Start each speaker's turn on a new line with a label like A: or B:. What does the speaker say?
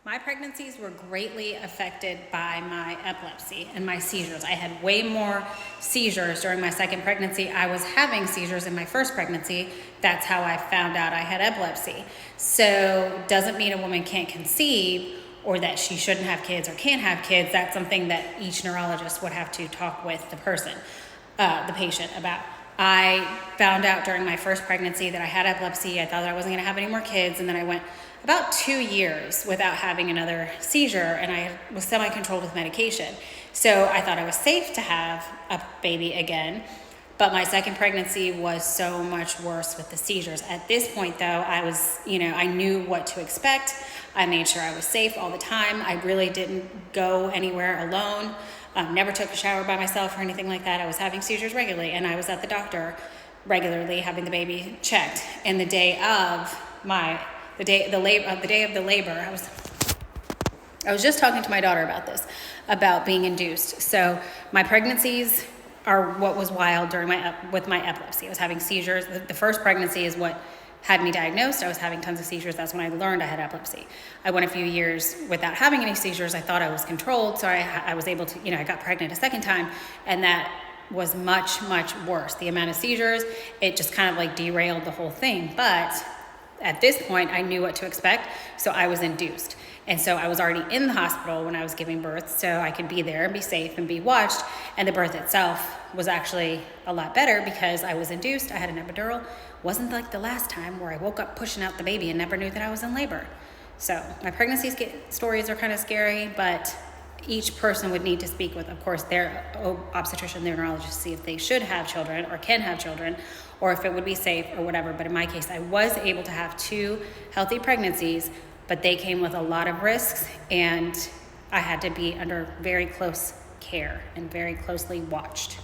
A: My pregnancies were greatly affected by my epilepsy and my seizures. I had way more seizures during my second pregnancy. I was having seizures in my first pregnancy. That's how I found out I had epilepsy. So doesn't mean a woman can't conceive or that she shouldn't have kids or can't have kids. That's something that each neurologist would have to talk with the patient about. I found out during my first pregnancy that I had epilepsy. I thought that I wasn't going to have any more kids, and then I went about 2 years without having another seizure, and I was semi-controlled with medication. So I thought I was safe to have a baby again, but my second pregnancy was so much worse with the seizures. At this point, though, I knew what to expect. I made sure I was safe all the time. I really didn't go anywhere alone. Never took a shower by myself or anything like that. I was having seizures regularly, and I was at the doctor regularly having the baby checked. And the day of the labor, I was just talking to my daughter about this, about being induced. So my pregnancies are what was wild with my epilepsy. I was having seizures. The first pregnancy is what had me diagnosed. I was having tons of seizures. That's when I learned I had epilepsy. I went a few years without having any seizures. I thought I was controlled, so I was able to, I got pregnant a second time, and that was much, much worse. The amount of seizures, it just kind of like derailed the whole thing. But at this point, I knew what to expect, so I was induced. And so I was already in the hospital when I was giving birth, so I could be there and be safe and be watched. And the birth itself was actually a lot better because I was induced. I had an epidural. Wasn't like the last time where I woke up pushing out the baby and never knew that I was in labor. So my pregnancy stories are kind of scary, but each person would need to speak with, of course, their obstetrician, their neurologist, to see if they should have children or can have children, or if it would be safe or whatever. But in my case, I was able to have 2 healthy pregnancies, but they came with a lot of risks, and I had to be under very close care and very closely watched.